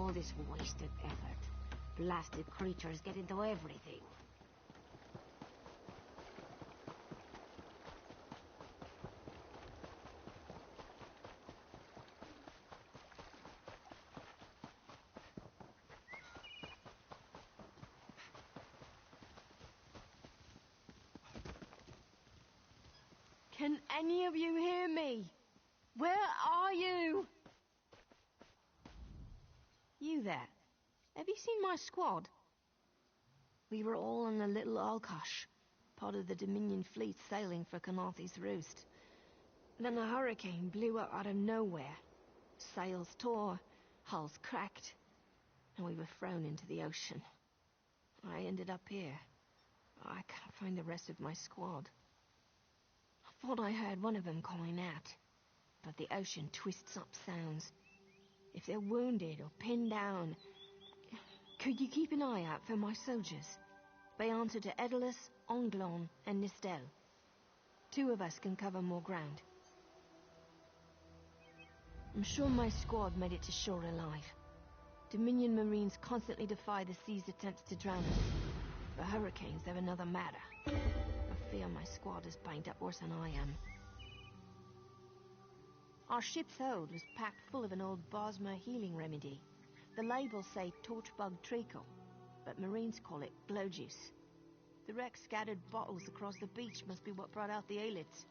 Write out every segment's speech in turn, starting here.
All this wasted effort. Blasted creatures get into everything. Can any of you hear me? Where are you? You there. Have you seen my squad? We were all in a little Alkosh, part of the Dominion fleet sailing for Canarthy's Roost. Then a hurricane blew up out of nowhere. Sails tore, hulls cracked, and we were thrown into the ocean. I ended up here. I can't find the rest of my squad. I thought I heard one of them calling out, but the ocean twists up sounds. If they're wounded or pinned down, could you keep an eye out for my soldiers? They answer to Edalus, Onglon, and Nistel. 2 of us can cover more ground. I'm sure my squad made it to shore alive. Dominion Marines constantly defy the sea's attempts to drown us. The hurricanes, they're another matter. I fear my squad is banged up worse than I am. Our ship's hold was packed full of an old Bosmer healing remedy. The labels say torchbug treacle, but Marines call it glow juice. The wreck scattered bottles across the beach must be what brought out the aelids.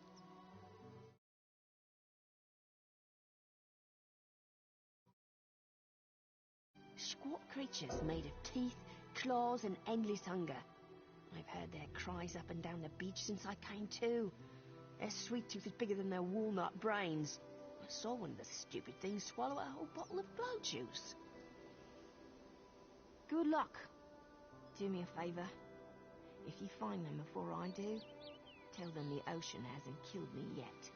Squat creatures made of teeth, claws, and endless hunger. I've heard their cries up and down the beach since I came to. Their sweet tooth is bigger than their walnut brains. I saw one of the stupid things swallow a whole bottle of glow juice. Good luck. Do me a favor. If you find them before I do, tell them the ocean hasn't killed me yet.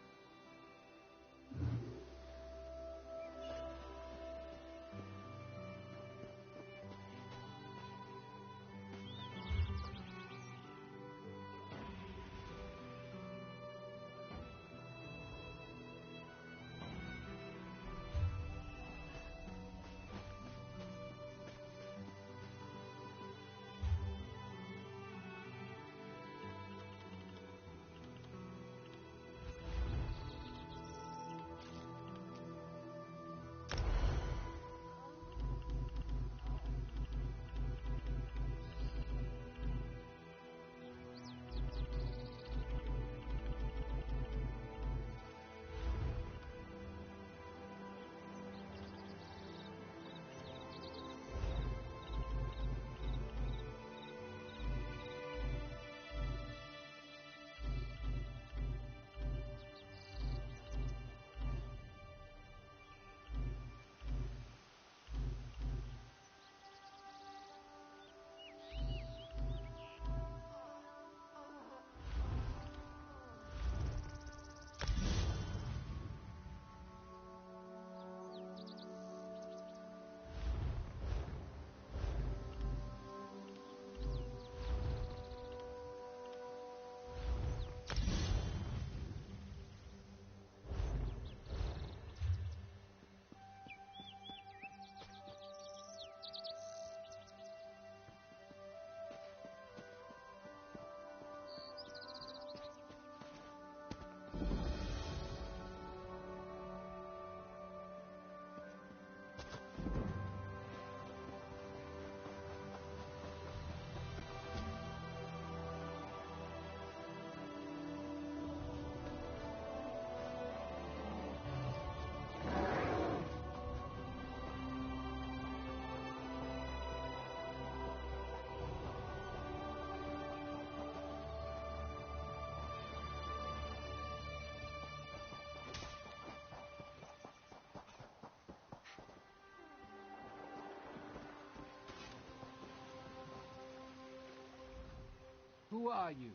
Who are you?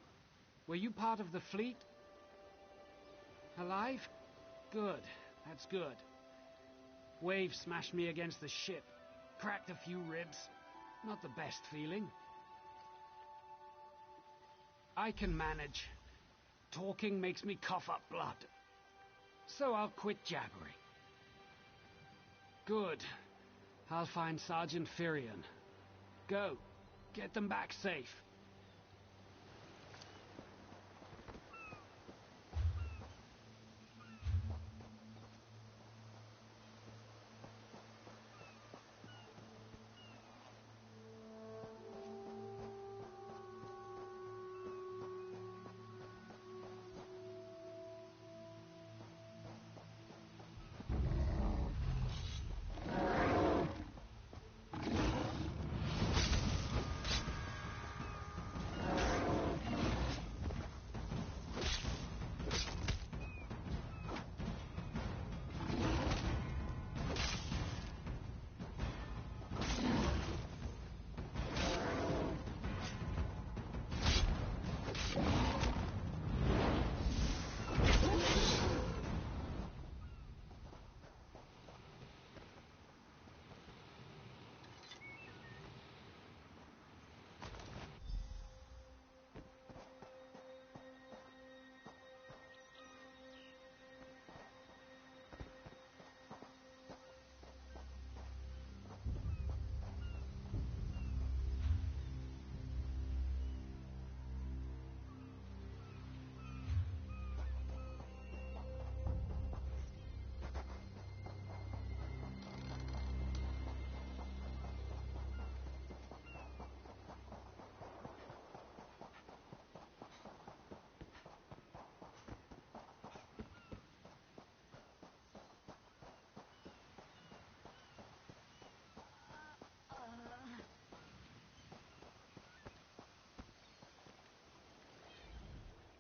Were you part of the fleet? Alive? Good. That's good. Wave smashed me against the ship. Cracked a few ribs. Not the best feeling. I can manage. Talking makes me cough up blood. So I'll quit jabbering. Good. I'll find Sergeant Firion. Go. Get them back safe.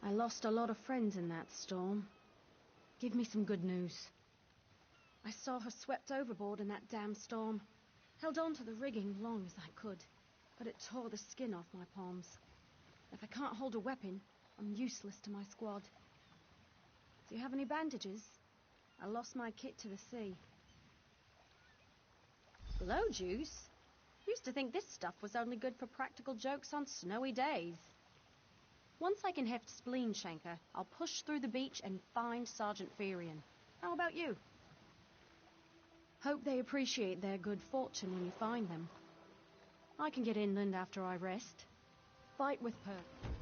I lost a lot of friends in that storm. Give me some good news. I saw her swept overboard in that damn storm. Held on to the rigging long as I could, but it tore the skin off my palms. If I can't hold a weapon, I'm useless to my squad. Do you have any bandages? I lost my kit to the sea. Blow juice? Used to think this stuff was only good for practical jokes on snowy days. Once I can heft Spleen Shanker, I'll push through the beach and find Sergeant Firion. How about you? Hope they appreciate their good fortune when you find them. I can get inland after I rest. Fight with purpose.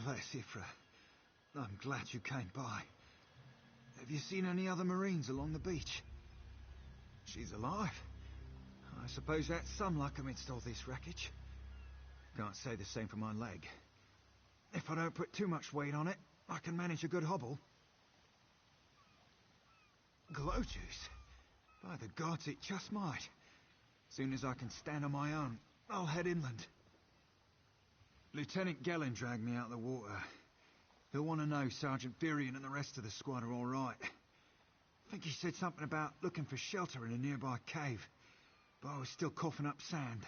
Bless Ifra. I'm glad you came by. Have you seen any other Marines along the beach? She's alive. I suppose that's some luck amidst all this wreckage. Can't say the same for my leg. If I don't put too much weight on it, I can manage a good hobble. Glow juice? By the gods, it just might. Soon as I can stand on my own, I'll head inland. Lieutenant Gellin dragged me out of the water. He'll want to know Sergeant Firion and the rest of the squad are all right. I think he said something about looking for shelter in a nearby cave, but I was still coughing up sand.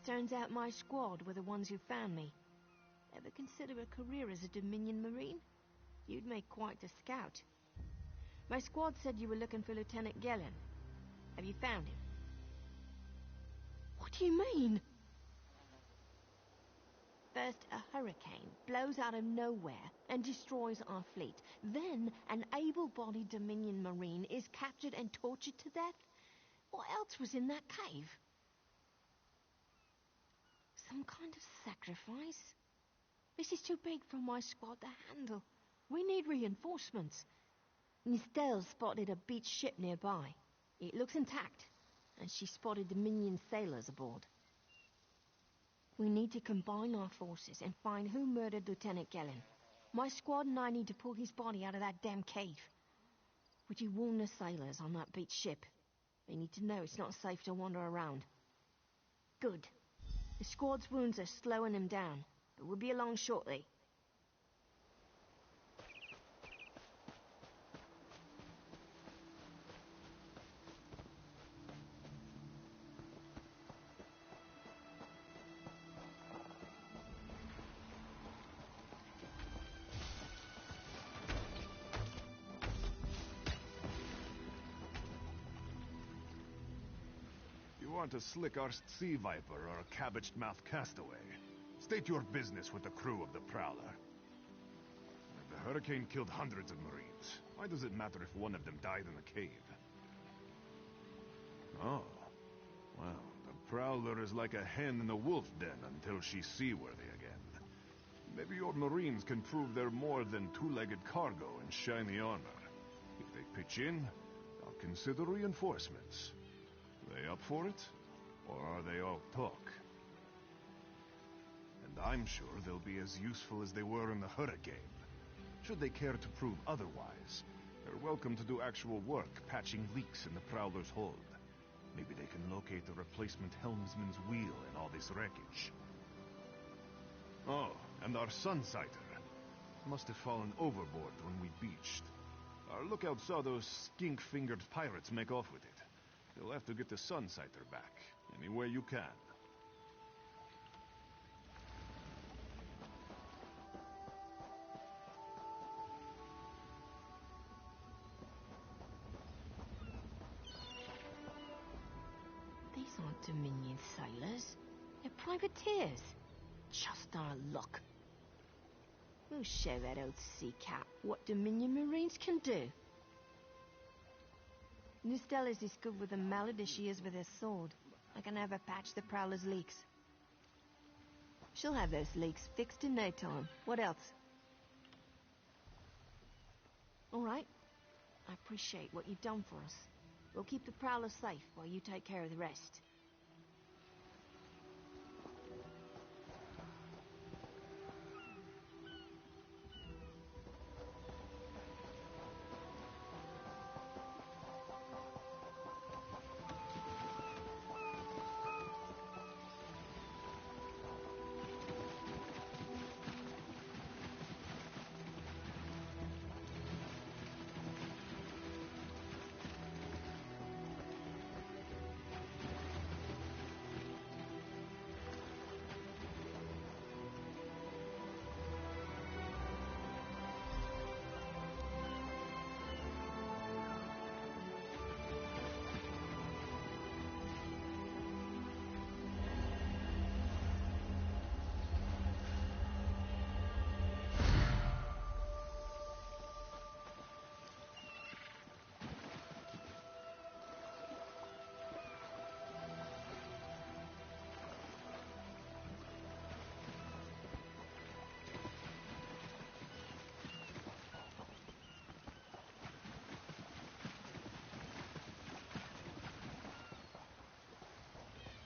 Turns out my squad were the ones who found me. Ever consider a career as a Dominion Marine? You'd make quite a scout. My squad said you were looking for Lieutenant Gellin. Have you found him? What do you mean? First, a hurricane blows out of nowhere and destroys our fleet. Then, an able-bodied Dominion Marine is captured and tortured to death. What else was in that cave? Some kind of sacrifice? This is too big for my squad to handle. We need reinforcements. Nistel spotted a beached ship nearby. It looks intact, and she spotted Dominion sailors aboard. We need to combine our forces and find who murdered Lieutenant Gellin. My squad and I need to pull his body out of that damn cave. Would you warn the sailors on that beached ship? They need to know it's not safe to wander around. Good. The squad's wounds are slowing him down, but we'll be along shortly. You aren't a slick-arsed sea viper or a cabbage-mouthed castaway. State your business with the crew of the Prowler. The hurricane killed hundreds of Marines. Why does it matter if one of them died in a cave? Oh. Well, the Prowler is like a hen in a wolf den until she's seaworthy again. Maybe your Marines can prove they're more than two-legged cargo in shiny armor. If they pitch in, I'll consider reinforcements. They up for it? Or are they all talk? And I'm sure they'll be as useful as they were in the hurricane. Should they care to prove otherwise, they're welcome to do actual work patching leaks in the Prowler's hold. Maybe they can locate the replacement helmsman's wheel in all this wreckage. Oh, and our Sunsighter. Must have fallen overboard when we beached. Our lookout saw those skink-fingered pirates make off with it. You'll have to get the Sunsighter back, any way you can. These aren't Dominion sailors. They're privateers. Just our luck. We'll show that old sea cat what Dominion Marines can do. Nistel is as good with a mallet as she is with her sword. I can have her patch the Prowler's leaks. She'll have those leaks fixed in no time. What else? All right. I appreciate what you've done for us. We'll keep the Prowler safe while you take care of the rest.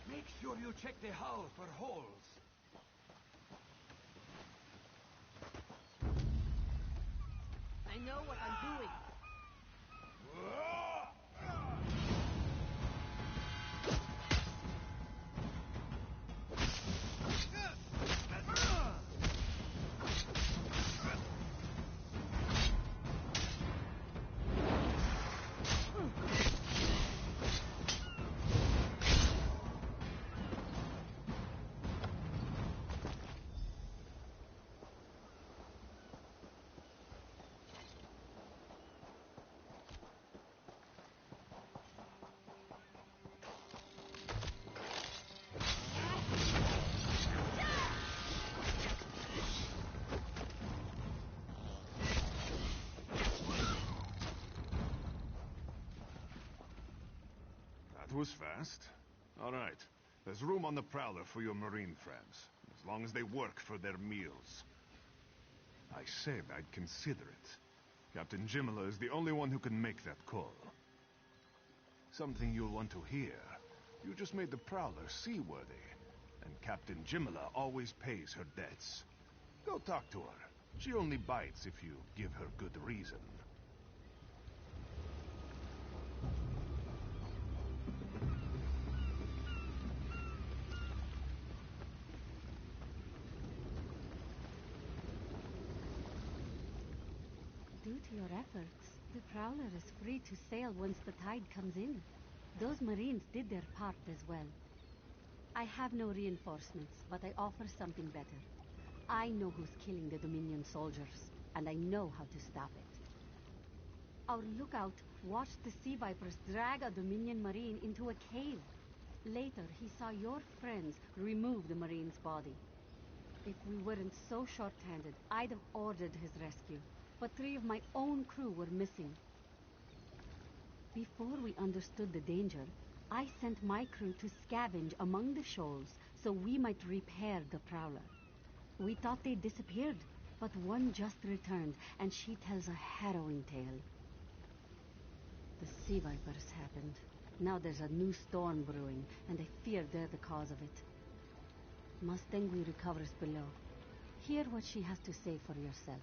Make sure you check the hull for holes. I know what I'm doing. was fast. All right. There's room on the Prowler for your Marine friends, as long as they work for their meals. I said I'd consider it. Captain Jimala is the only one who can make that call. Something you'll want to hear. You just made the Prowler seaworthy, and Captain Jimala always pays her debts. Go talk to her. She only bites if you give her good reason. Due to your efforts, the Prowler is free to sail once the tide comes in. Those Marines did their part as well. I have no reinforcements, but I offer something better. I know who's killing the Dominion soldiers, and I know how to stop it. Our lookout watched the Sea Vipers drag a Dominion Marine into a cave. Later, he saw your friends remove the Marine's body. If we weren't so short-handed, I'd have ordered his rescue. But 3 of my own crew were missing. Before we understood the danger, I sent my crew to scavenge among the shoals so we might repair the Prowler. We thought they disappeared, but one just returned, and she tells a harrowing tale. The Sea Vipers happened. Now there's a new storm brewing, and I fear they're the cause of it. Mustangui recovers below. Hear what she has to say for yourself.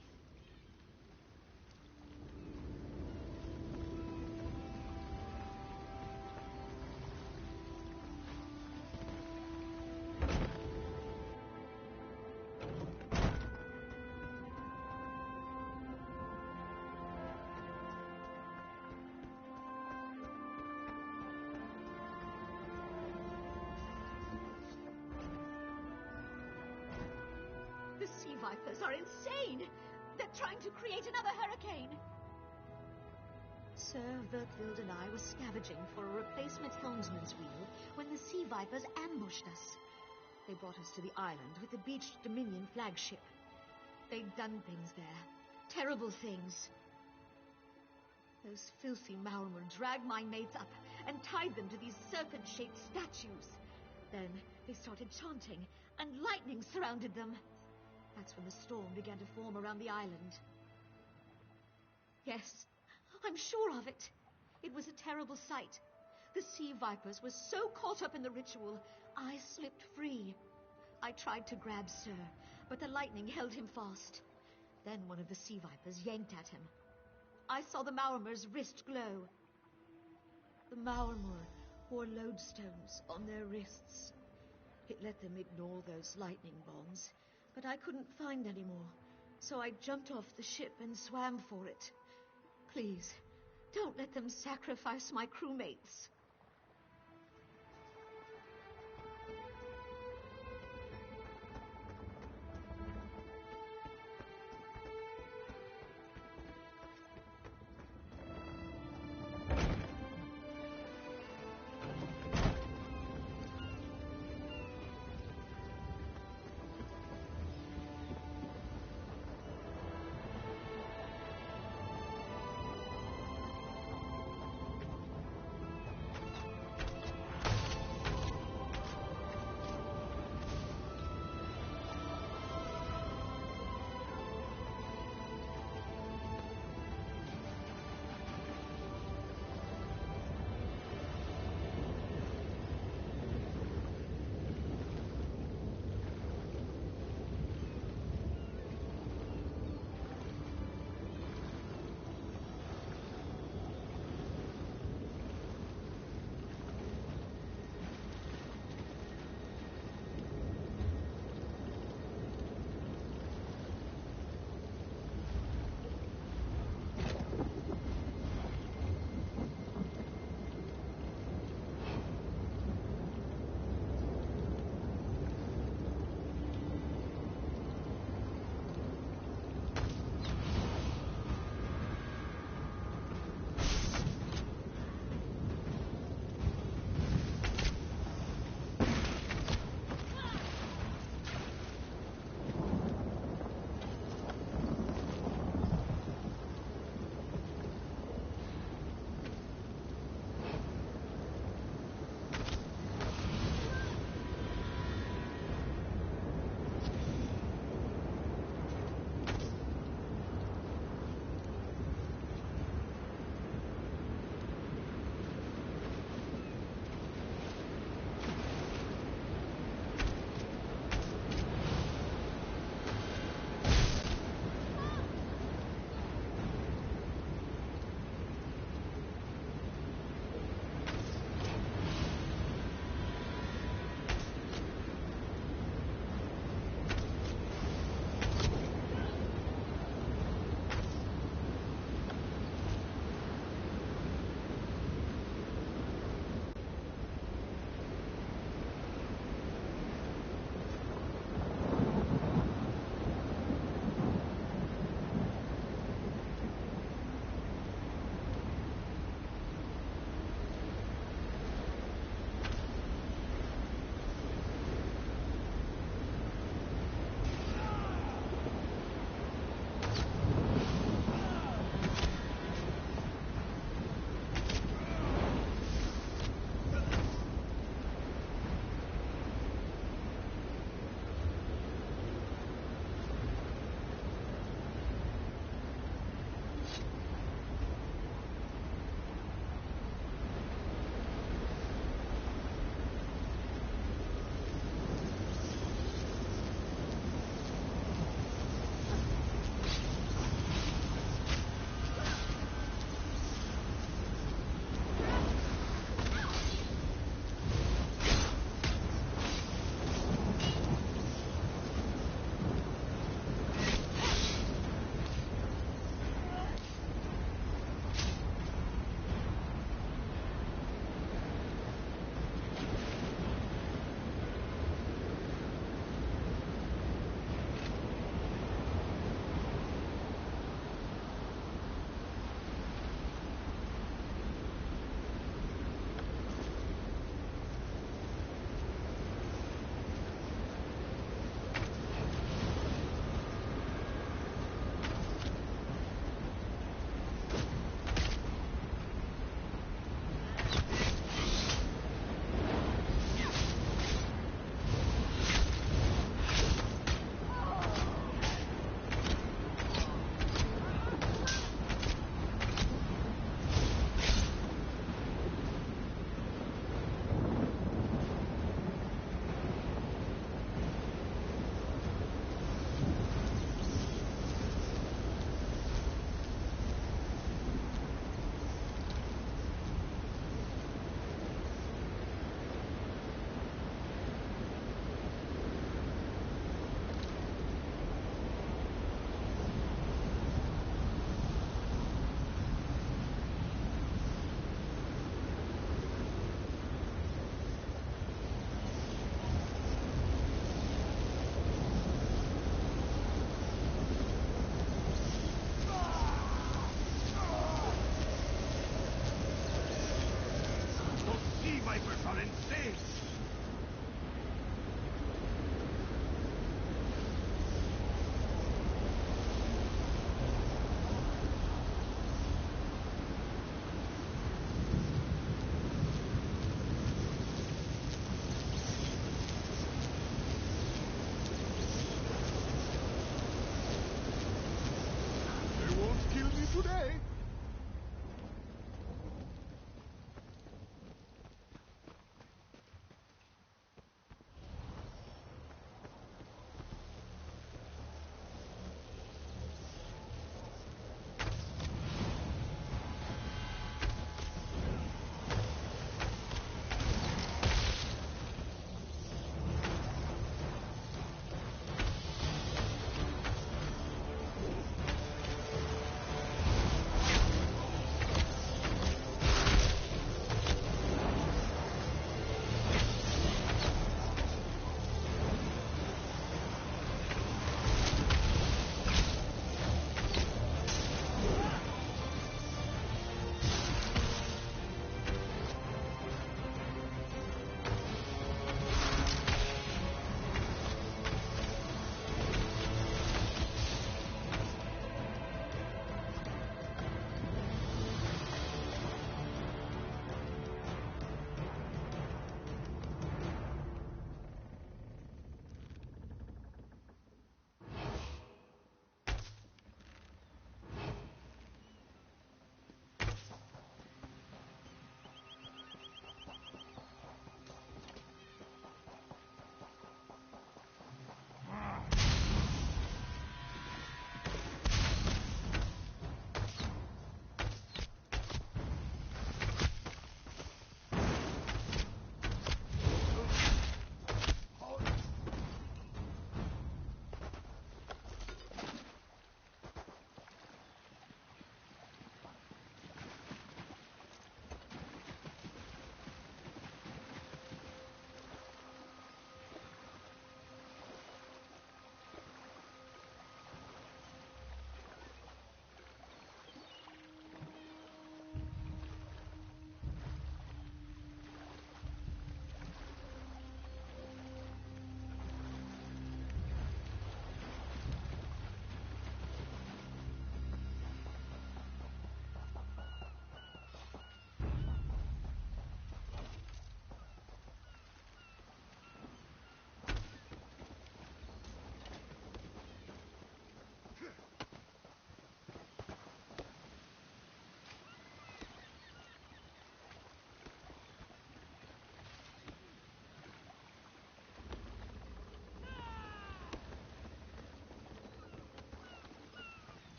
The Sea Vipers are insane! They're trying to create another hurricane! Sir Verkfield and I were scavenging for a replacement helmsman's wheel when the Sea Vipers ambushed us. They brought us to the island with the beached Dominion flagship. They'd done things there. Terrible things. Those filthy Maormer dragged my mates up and tied them to these serpent-shaped statues. Then they started chanting, and lightning surrounded them. That's when the storm began to form around the island. Yes, I'm sure of it. It was a terrible sight. The Sea Vipers were so caught up in the ritual, I slipped free. I tried to grab Sir, but the lightning held him fast. Then one of the Sea Vipers yanked at him. I saw the Maormer's wrist glow. The Maormer wore lodestones on their wrists. It let them ignore those lightning bombs, but I couldn't find any more, so I jumped off the ship and swam for it. Please, don't let them sacrifice my crewmates. today.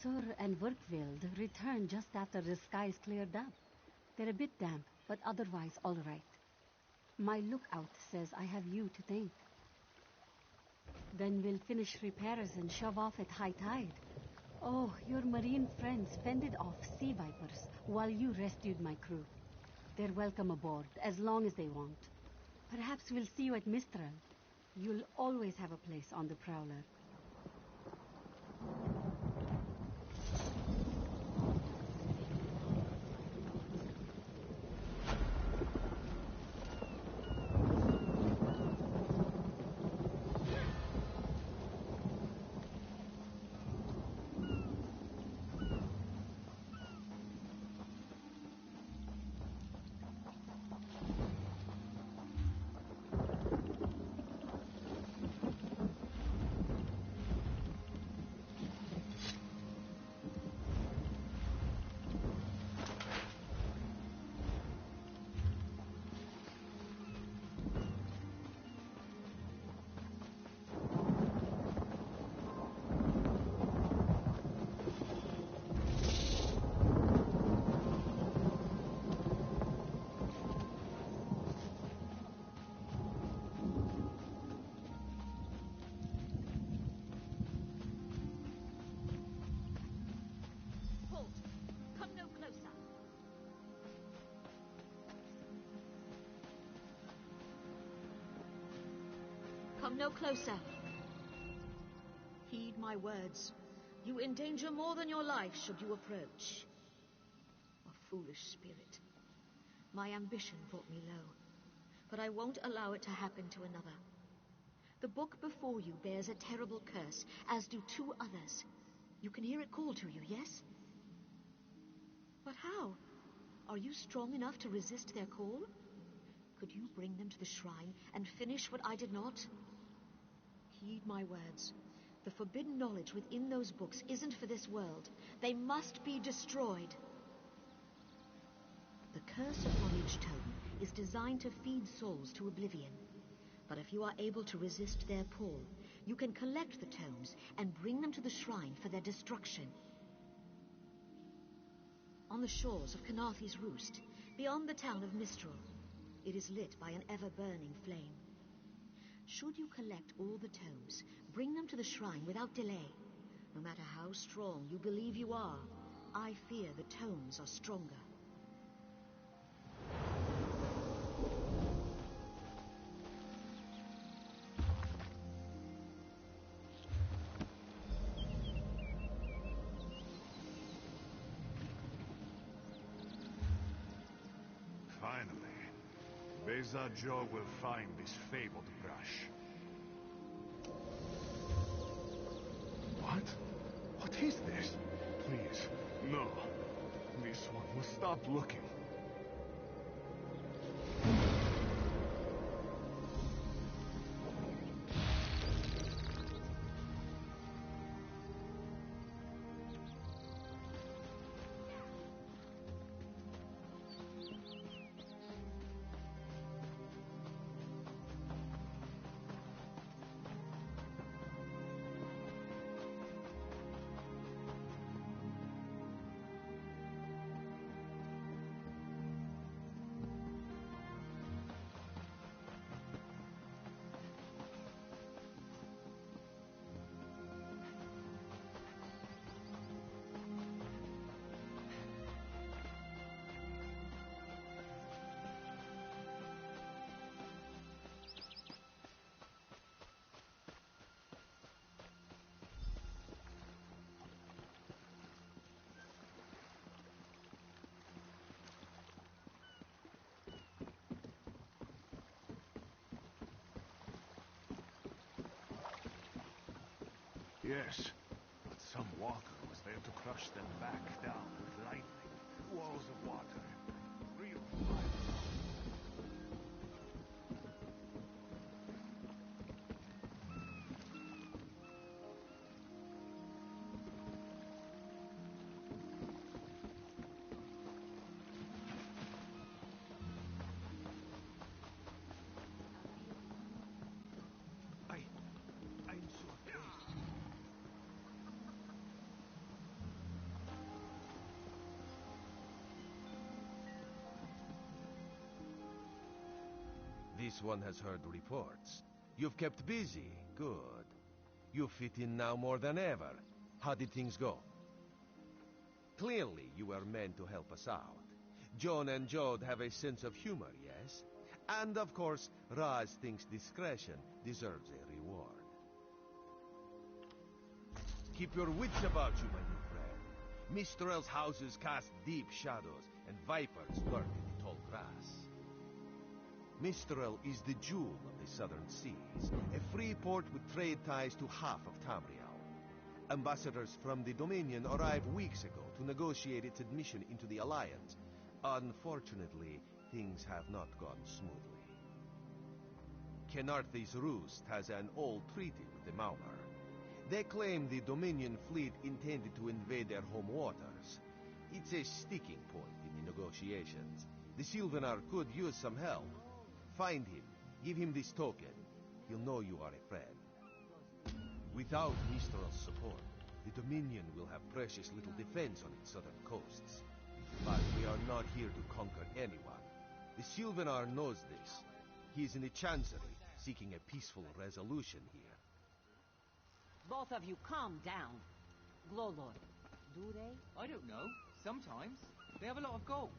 Sur and Werkveld returned just after the skies cleared up. They're a bit damp, but otherwise all right. My lookout says I have you to thank. Then we'll finish repairs and shove off at high tide. Oh, your marine friends fended off sea vipers while you rescued my crew. They're welcome aboard, as long as they want. Perhaps we'll see you at Mistral. You'll always have a place on the Prowler. Come no closer. Heed my words. You endanger more than your life should you approach. A foolish spirit. My ambition brought me low, but I won't allow it to happen to another. The book before you bears a terrible curse, as do 2 others. You can hear it call to you, yes? But how? Are you strong enough to resist their call? Could you bring them to the shrine and finish what I did not? Heed my words. The forbidden knowledge within those books isn't for this world. They must be destroyed. The curse upon each tome is designed to feed souls to oblivion. But if you are able to resist their pull, you can collect the tomes and bring them to the shrine for their destruction. On the shores of Canarthy's Roost, beyond the town of Mistral, it is lit by an ever-burning flame. Should you collect all the tomes, bring them to the shrine without delay. No matter how strong you believe you are, I fear the tomes are stronger. Finally, Beza Joe will find this fabled brush. What? What is this? Please, no. This one will stop looking. Yes, but some walker was there to crush them back down with lightning, walls of water, real fire. I'm so afraid. This one has heard reports. You've kept busy. Good. You fit in now more than ever. How did things go? Clearly, you were meant to help us out. John and Jode have a sense of humor, yes? And, of course, Raz thinks discretion deserves a reward. Keep your wits about you, my new friend. Mistral's houses cast deep shadows, and vipers lurk in the tall grass. Mistral is the jewel of the southern seas, a free port with trade ties to half of Tamriel. Ambassadors from the Dominion arrived weeks ago to negotiate its admission into the Alliance. Unfortunately, things have not gone smoothly. Canarthy's Roost has an old treaty with the Maumar. They claim the Dominion fleet intended to invade their home waters. It's a sticking point in the negotiations. The Sylvanar could use some help. Find him, give him this token. He'll know you are a friend. Without Mistral's support, the Dominion will have precious little defense on its southern coasts. But we are not here to conquer anyone. The Sylvanar knows this. He is in the Chancery, seeking a peaceful resolution here. Both of you calm down. Glowlord, do they? I don't know. Sometimes. They have a lot of gold.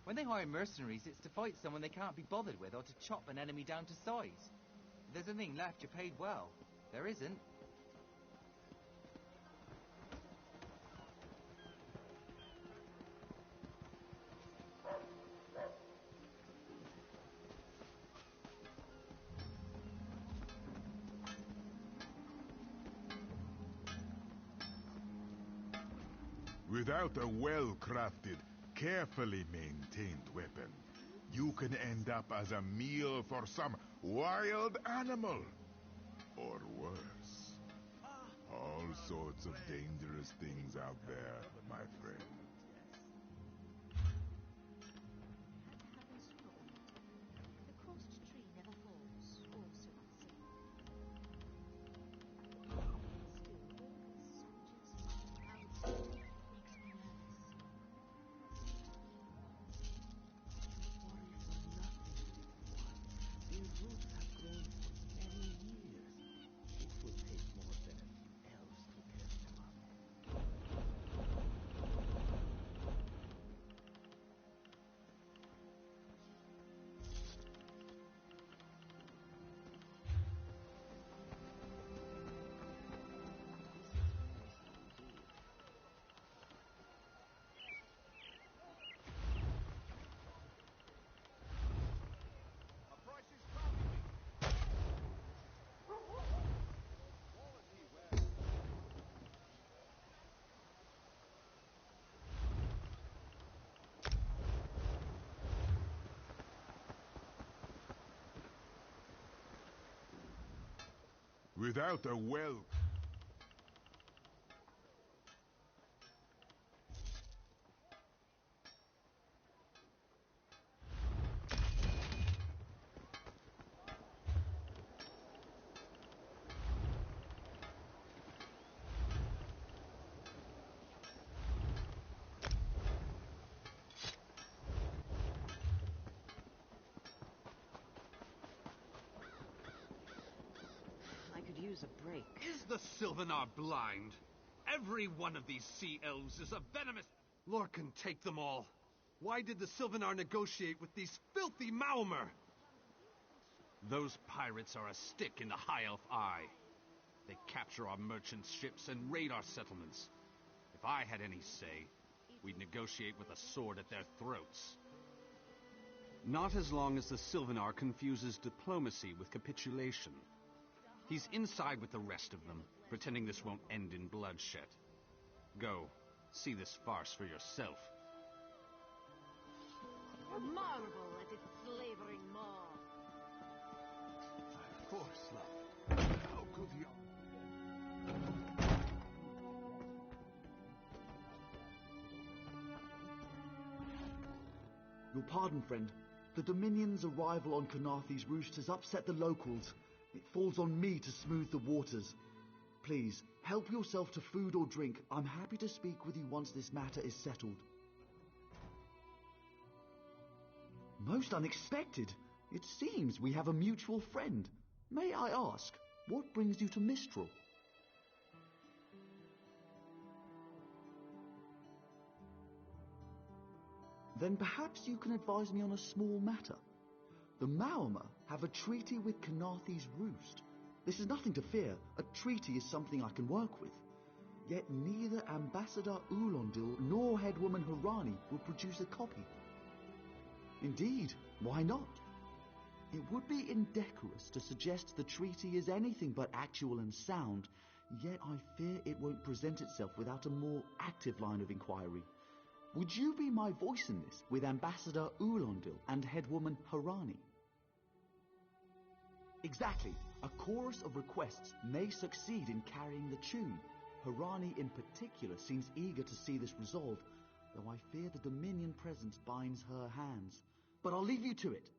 When they hire mercenaries, it's to fight someone they can't be bothered with or to chop an enemy down to size. If there's anything left, you're paid well. There isn't. Without a well-crafted, carefully maintained weapon, you can end up as a meal for some wild animal. Or worse. All sorts of dangerous things out there, my friend. The crossed tree never falls, or so it Without a well... I could use a break. Is the Sylvanar blind? Every one of these sea elves is a venomous... Lorcan, take them all. Why did the Sylvanar negotiate with these filthy Maomer? Those pirates are a stick in the High Elf eye. They capture our merchant ships and raid our settlements. If I had any say, we'd negotiate with a sword at their throats. Not as long as the Sylvanar confuses diplomacy with capitulation. He's inside with the rest of them, pretending this won't end in bloodshed. Go, see this farce for yourself. Marvel at its slavering maw. Of course, love. How could you... Your pardon, friend. The Dominion's arrival on Kanathe's roost has upset the locals. It falls on me to smooth the waters. Please, help yourself to food or drink. I'm happy to speak with you once this matter is settled. Most unexpected. It seems we have a mutual friend. May I ask, what brings you to Mistral? Then perhaps you can advise me on a small matter. The Maomer have a treaty with Kanathe's roost. This is nothing to fear. A treaty is something I can work with. Yet neither Ambassador Ulondil nor Headwoman Harani will produce a copy. Indeed, why not? It would be indecorous to suggest the treaty is anything but actual and sound, yet I fear it won't present itself without a more active line of inquiry. Would you be my voice in this with Ambassador Ulondil and Headwoman Harani? Exactly. A chorus of requests may succeed in carrying the tune. Harani in particular seems eager to see this resolved, though I fear the Dominion presence binds her hands. But I'll leave you to it.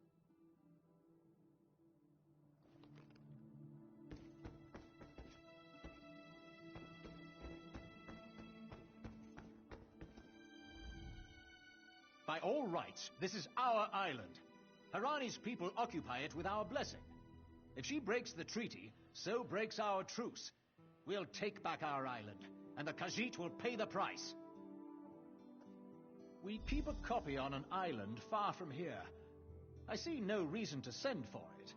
By all rights, this is our island. Harani's people occupy it with our blessing. If she breaks the treaty, so breaks our truce. We'll take back our island, and the Khajiit will pay the price. We keep a copy on an island far from here. I see no reason to send for it.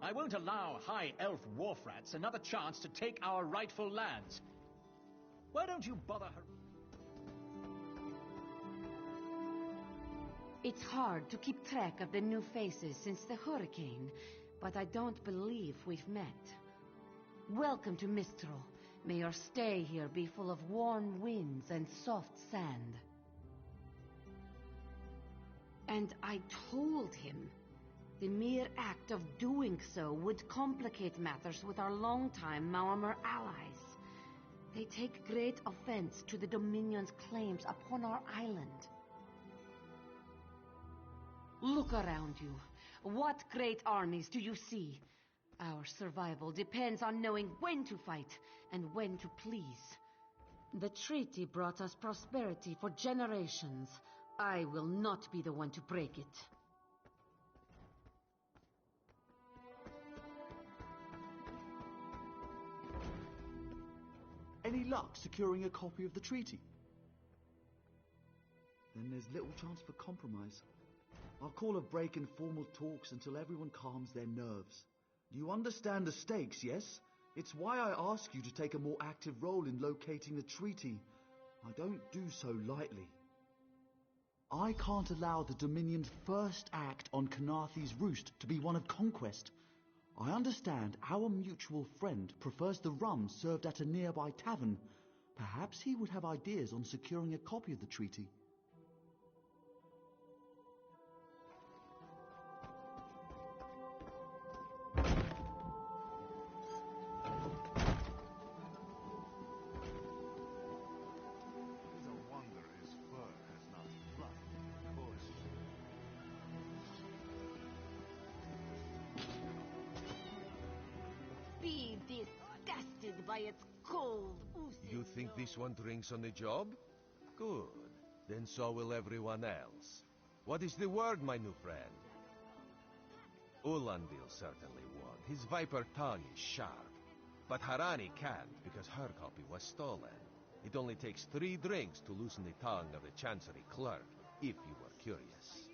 I won't allow High Elf wharf-rats another chance to take our rightful lands. Why don't you bother her? It's hard to keep track of the new faces since the hurricane, but I don't believe we've met. Welcome to Mistral. May your stay here be full of warm winds and soft sand. And I told him the mere act of doing so would complicate matters with our longtime Maomer allies. They take great offense to the Dominion's claims upon our island. Look around you. What great armies do you see? Our survival depends on knowing when to fight and when to please. The treaty brought us prosperity for generations. I will not be the one to break it. Any luck securing a copy of the treaty? Then there's little chance for compromise. I'll call a break in formal talks until everyone calms their nerves. You understand the stakes, yes? It's why I ask you to take a more active role in locating the treaty. I don't do so lightly. I can't allow the Dominion's first act on Kanathe's Roost to be one of conquest. I understand our mutual friend prefers the rum served at a nearby tavern. Perhaps he would have ideas on securing a copy of the treaty. Be disgusted by its cold oozing. You think this one drinks on the job? Good. Then so will everyone else. What is the word, my new friend? Ulandil certainly won. His viper tongue is sharp. But Harani can't, because her copy was stolen. It only takes 3 drinks to loosen the tongue of the Chancery clerk, if you were curious.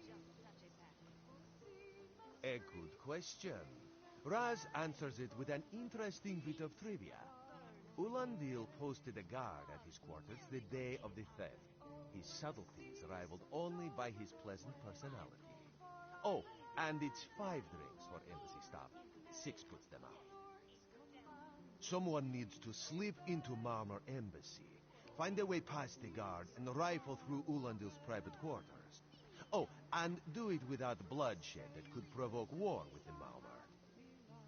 A good question. Raz answers it with an interesting bit of trivia. Ulandil posted a guard at his quarters the day of the theft. His subtleties rivaled only by his pleasant personality. Oh, and it's 5 drinks for embassy staff. 6 puts them out. Someone needs to slip into Marmor Embassy, find a way past the guard, and rifle through Ulandil's private quarters. Oh, and do it without bloodshed that could provoke war with the Marmor.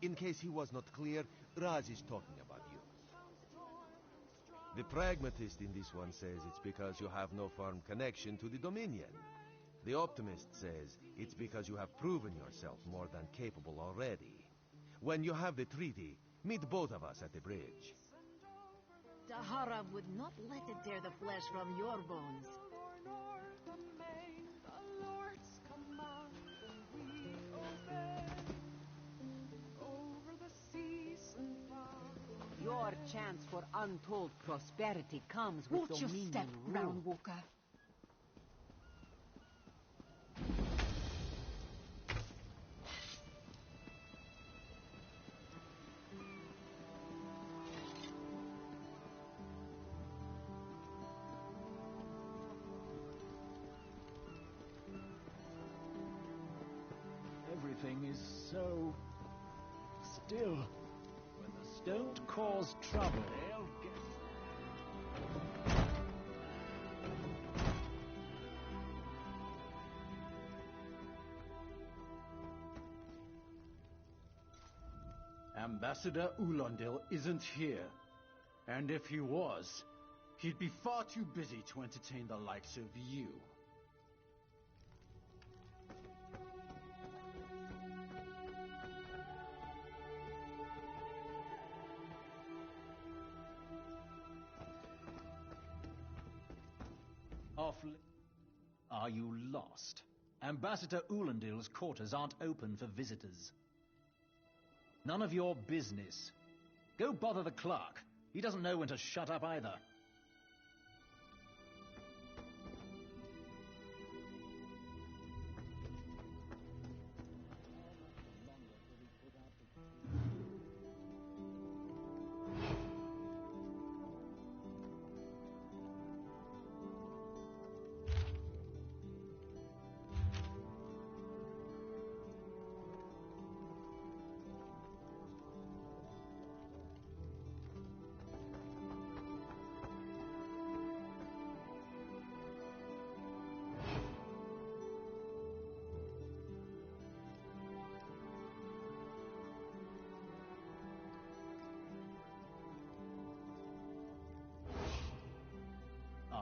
In case he was not clear, Raz is talking about you. The pragmatist in this one says it's because you have no firm connection to the Dominion. The optimist says it's because you have proven yourself more than capable already. When you have the treaty, meet both of us at the bridge. Dahara would not let it tear the flesh from your bones. Your chance for untold prosperity comes with Watch your Dominion step, rule. Brown Walker. Everything is so still. Don't cause trouble. They'll get... Ambassador Ulandil isn't here. And if he was, he'd be far too busy to entertain the likes of you. Are you lost? Ambassador Ulandil's quarters aren't open for visitors. None of your business. Go bother the clerk. He doesn't know when to shut up either.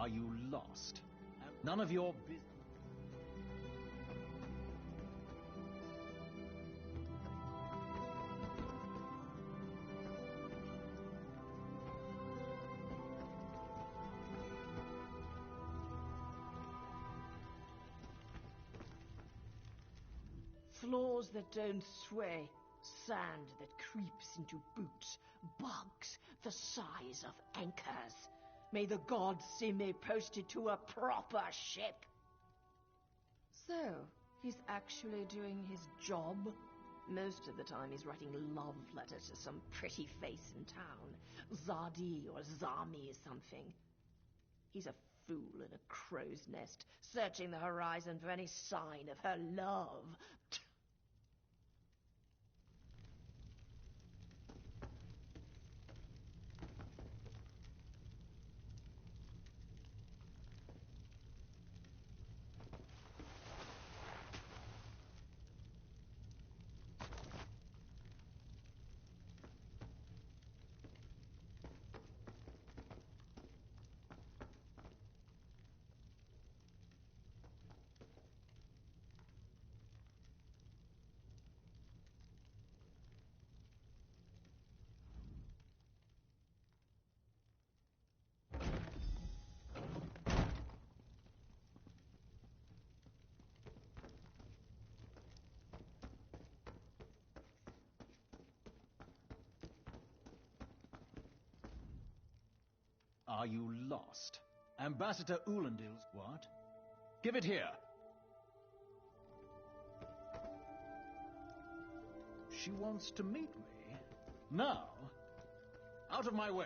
Are you lost? None of your business. Floors that don't sway, sand that creeps into boots, bugs the size of anchors. May the gods see me posted to a proper ship. So, he's actually doing his job? Most of the time he's writing love letters to some pretty face in town. Zadi or Zami or something. He's a fool in a crow's nest, searching the horizon for any sign of her love. Are you lost? Ambassador Ulendil's what? Give it here. She wants to meet me. Now? Out of my way.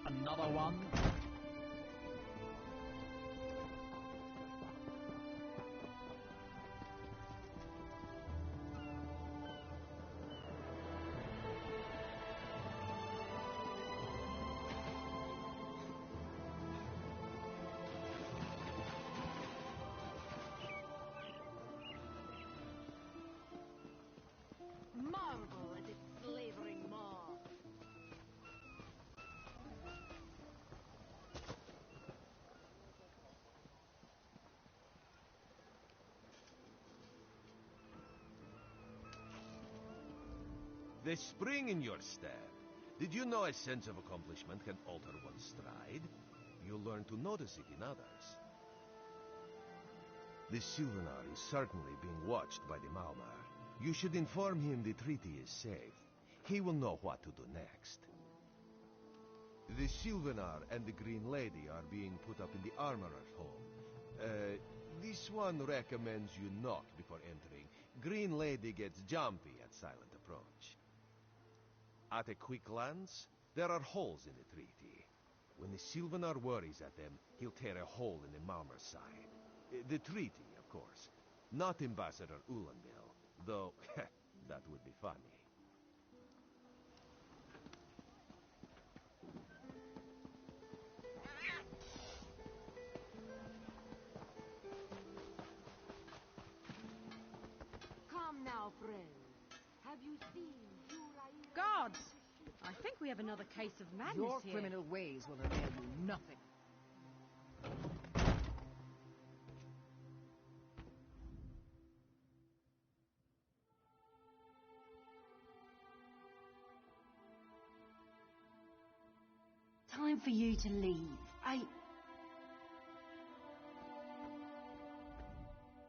Another one. Marvel at its slavering maw. The spring in your step. Did you know a sense of accomplishment can alter one's stride? You'll learn to notice it in others. The Sylvanar is certainly being watched by the Malmar. You should inform him the treaty is safe. He will know what to do next. The Sylvanar and the Green Lady are being put up in the Armorer's home. This one recommends you knock before entering. Green Lady gets jumpy at silent approach. At a quick glance, there are holes in the treaty. When the Sylvanar worries at them, he'll tear a hole in the Malmar's side. The treaty, of course. Not Ambassador Ulendil, though that would be funny. Come now, friends. Have you seen Guards! I think we have another case of madness Your here. criminal ways will avail you nothing. Time for you to leave.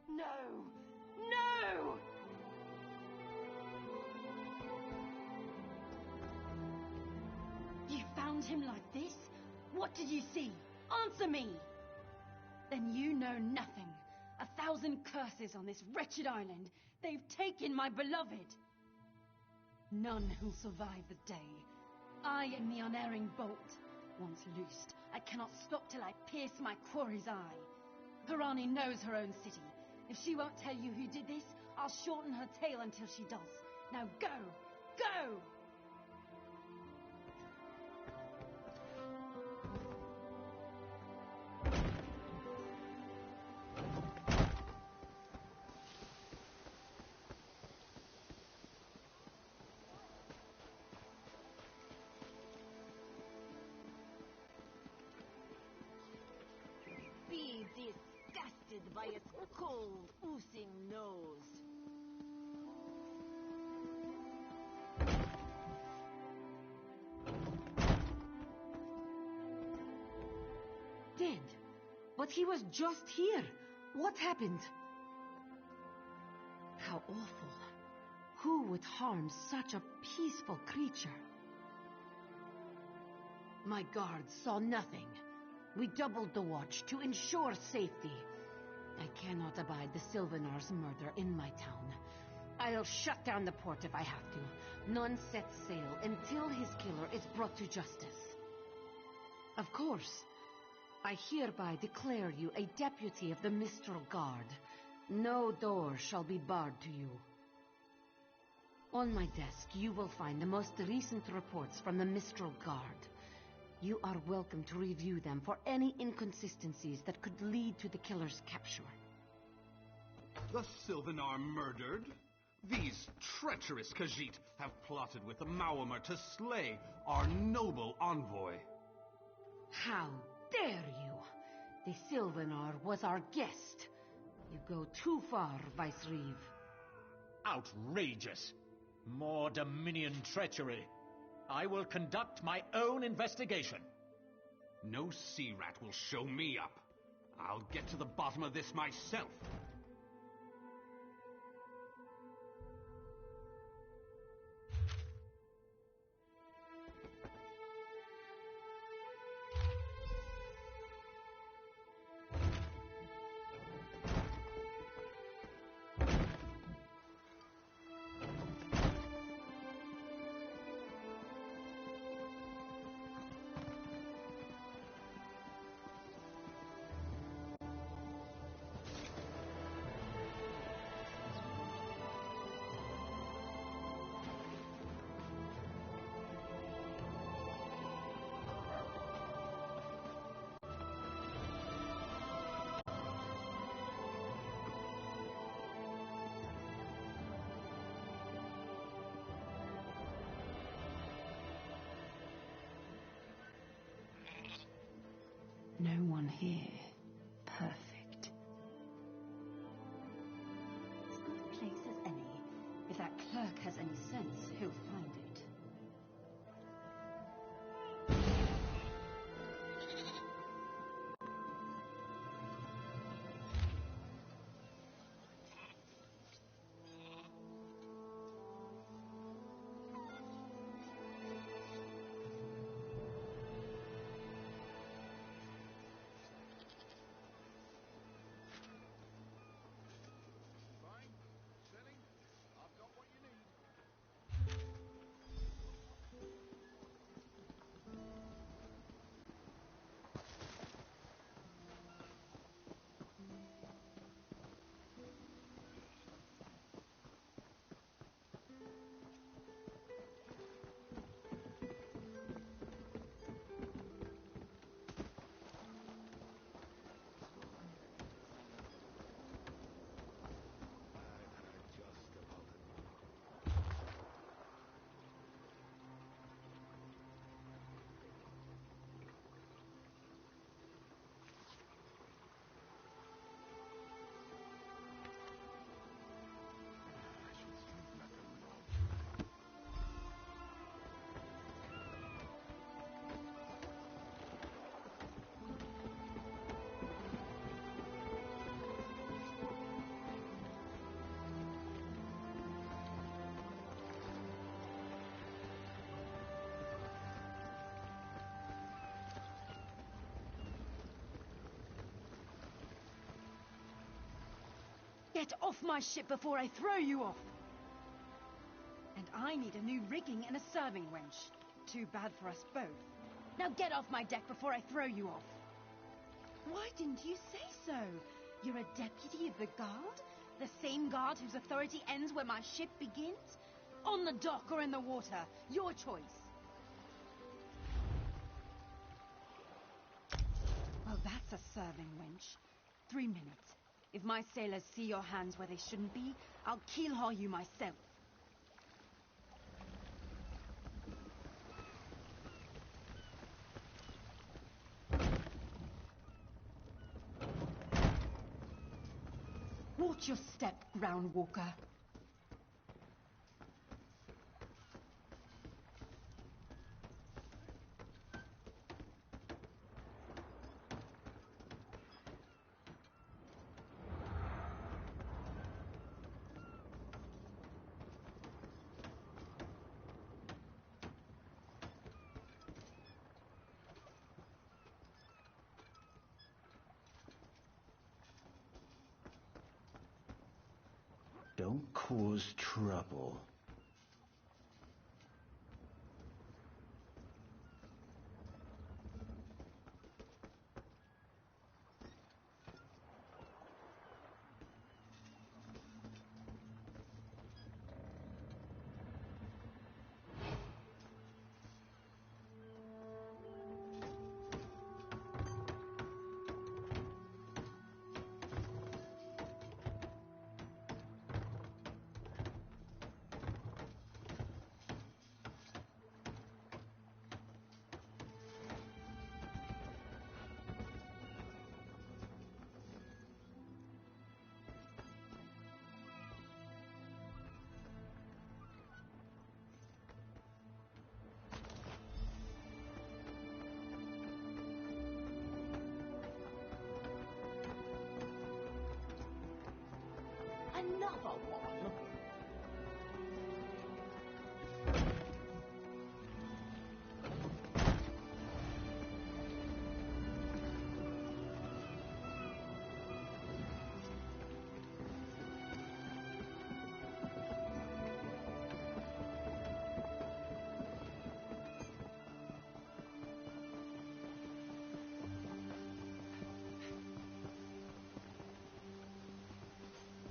No! No! You found him like this? What did you see? Answer me! Then you know nothing. 1,000 curses on this wretched island. They've taken my beloved. None who'll survive the day. I am the unerring bolt. Once loosed, I cannot stop till I pierce my quarry's eye. Pirani knows her own city. If she won't tell you who did this, I'll shorten her tail until she does. Now go! Go! Be disgusted by its cold, oozing nose. Dead? But he was just here. What happened? How awful. Who would harm such a peaceful creature? My guards saw nothing. We doubled the watch to ensure safety. I cannot abide the Sylvanar's murder in my town. I'll shut down the port if I have to. None set sail until his killer is brought to justice. Of course, I hereby declare you a deputy of the Mistral Guard. No door shall be barred to you. On my desk, you will find the most recent reports from the Mistral Guard. You are welcome to review them for any inconsistencies that could lead to the killer's capture. The Sylvanar murdered? These treacherous Khajiit have plotted with the Maormer to slay our noble envoy. How dare you! The Sylvanar was our guest. You go too far, Vice-Reeve. Outrageous! More Dominion treachery. I will conduct my own investigation. No sea rat will show me up. I'll get to the bottom of this myself. No one here. Perfect. As good a place as any. If that clerk has any sense, he'll find it. Get off my ship before I throw you off! And I need a new rigging and a serving wench. Too bad for us both. Now get off my deck before I throw you off. Why didn't you say so? You're a deputy of the guard? The same guard whose authority ends where my ship begins? On the dock or in the water, your choice. Well, that's a serving, wench. 3 minutes. If my sailors see your hands where they shouldn't be, I'll keel-haul you myself. Watch your step, ground walker. Don't cause trouble. Another one?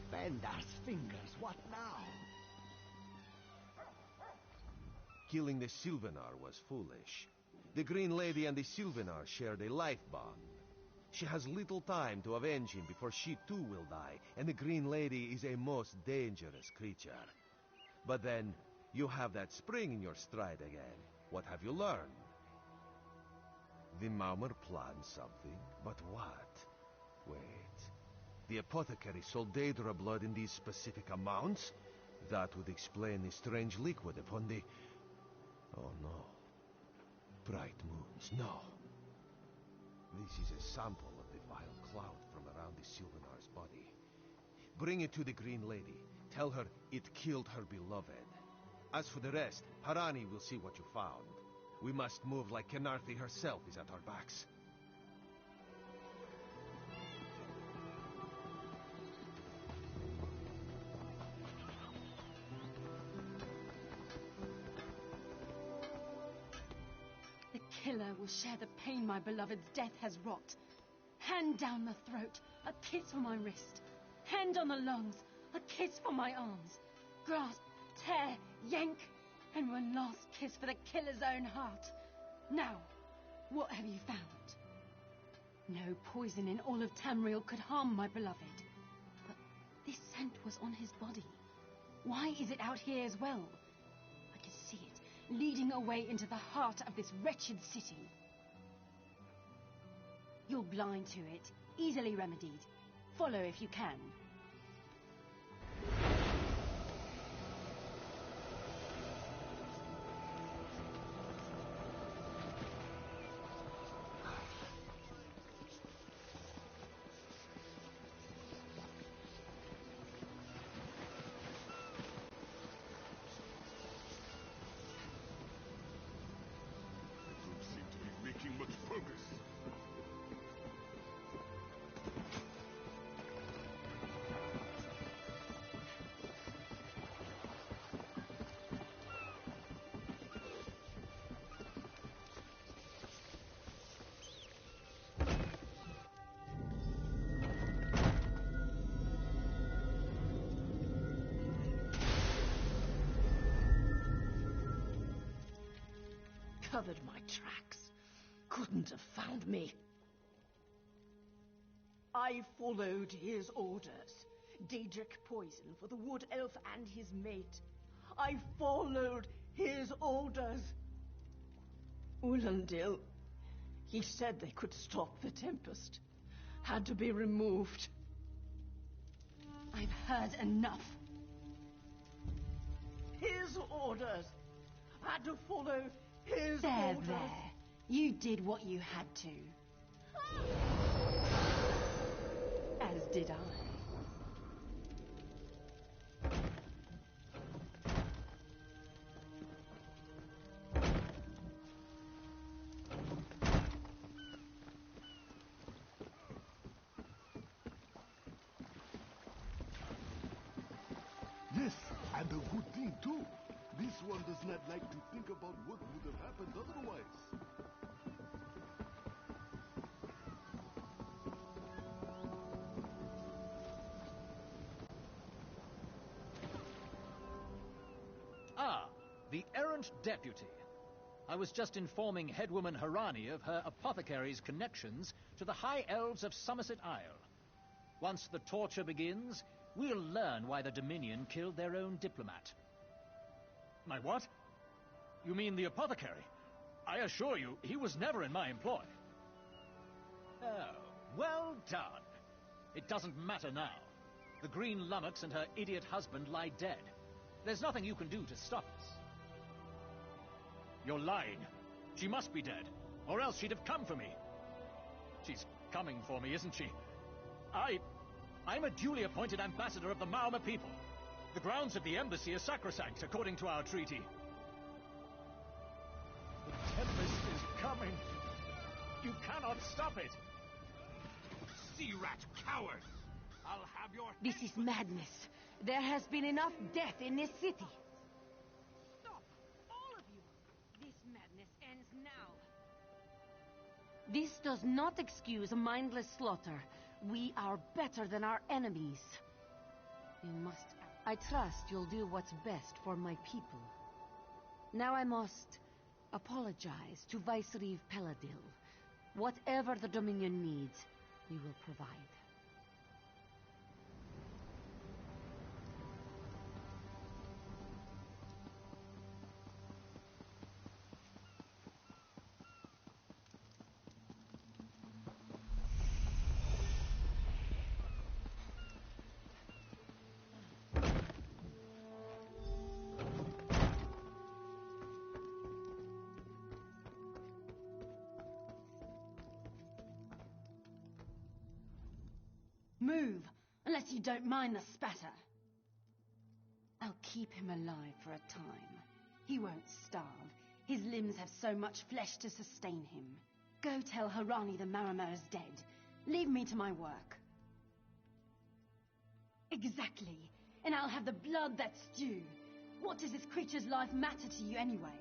Bendar's fingers, what now? Killing the Sylvanar was foolish. The Green Lady and the Sylvanar shared a life bond. She has little time to avenge him before she too will die, and the Green Lady is a most dangerous creature. But then, you have that spring in your stride again. What have you learned? The Maumar planned something, but what? Wait. The apothecary sold Daedra blood in these specific amounts? That would explain the strange liquid upon the... Oh no. Bright moons, no. This is a sample of the vile cloud from around the Sylvanar's body. Bring it to the Green Lady. Tell her it killed her beloved. As for the rest, Harani will see what you found. We must move like Kenarthi herself is at our backs. The killer will share the pain my beloved's death has wrought. Hand down the throat, a kiss for my wrist. Hand on the lungs, a kiss for my arms. Grasp, tear, yank, and one last kiss for the killer's own heart. Now, what have you found? No poison in all of Tamriel could harm my beloved. But this scent was on his body. Why is it out here as well? I can see it, leading away into the heart of this wretched city. You're blind to it, easily remedied. Follow if you can. Don't seem to be making much progress. Covered my tracks. Couldn't have found me. I followed his orders. Daedric poison for the wood elf and his mate. I followed his orders. Ulandil, he said they could stop the Tempest. Had to be removed. I've heard enough. His orders. Had to follow his orders. There. You did what you had to. As did I. Yes, and a good thing too. This one does not like to think about what would have happened otherwise. Ah, the errant deputy. I was just informing headwoman Harani of her apothecary's connections to the High Elves of Somerset Isle. Once the torture begins, we'll learn why the Dominion killed their own diplomat. My what? You mean the apothecary? I assure you, he was never in my employ. Oh, well done. It doesn't matter now. The Green Lummox and her idiot husband lie dead. There's nothing you can do to stop us. You're lying. She must be dead, or else she'd have come for me. She's coming for me, isn't she? I'm a duly appointed ambassador of the Mauma people. The grounds of the embassy are sacrosanct, according to our treaty. The Tempest is coming. You cannot stop it. Sea rat coward! I'll have your... This is madness. There has been enough death in this city. Stop! All of you! This madness ends now. This does not excuse mindless slaughter. We are better than our enemies. You must... I trust you'll do what's best for my people. Now I must apologize to Vicereeve Peladil. Whatever the Dominion needs, we will provide. Move, unless you don't mind the spatter. I'll keep him alive for a time. He won't starve. His limbs have so much flesh to sustain him. Go tell Harani the Marama is dead. Leave me to my work. Exactly. And I'll have the blood that's due. What does this creature's life matter to you anyway?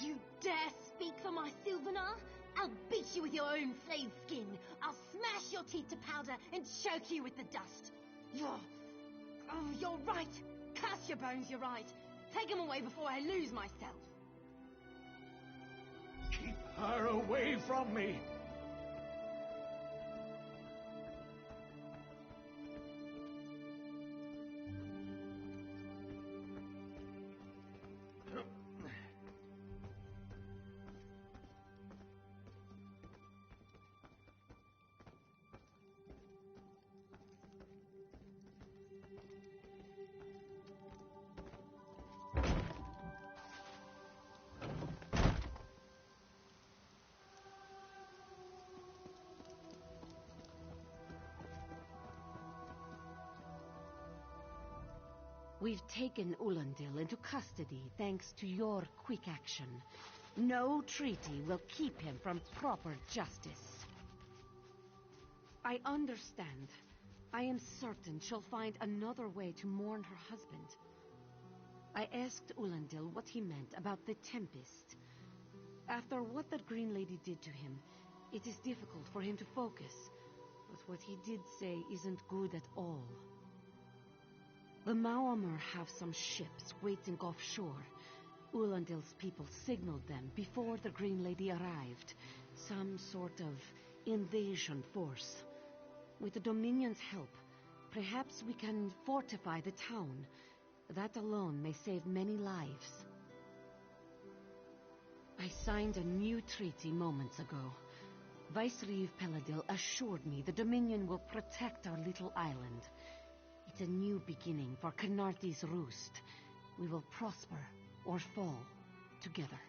You dare speak for my Sylvanar? I'll beat you with your own flayed skin. I'll smash your teeth to powder and choke you with the dust. You're right. Curse your bones, you're right. Take them away before I lose myself. Keep her away from me! We've taken Ulandil into custody thanks to your quick action. No treaty will keep him from proper justice. I understand. I am certain she'll find another way to mourn her husband. I asked Ulandil what he meant about the Tempest. After what that Green Lady did to him, it is difficult for him to focus. But what he did say isn't good at all. The Maormer have some ships waiting offshore. Ulandil's people signaled them before the Green Lady arrived. Some sort of invasion force. With the Dominion's help, perhaps we can fortify the town. That alone may save many lives. I signed a new treaty moments ago. Vicereeve Peladil assured me the Dominion will protect our little island. It's a new beginning for Canarthi's Roost. We will prosper or fall together.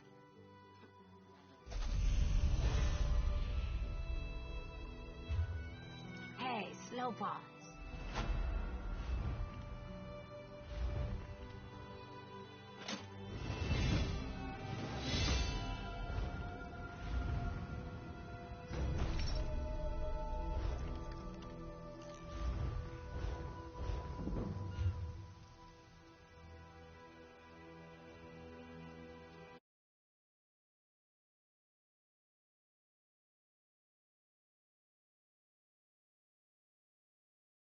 Hey, Slowpaw.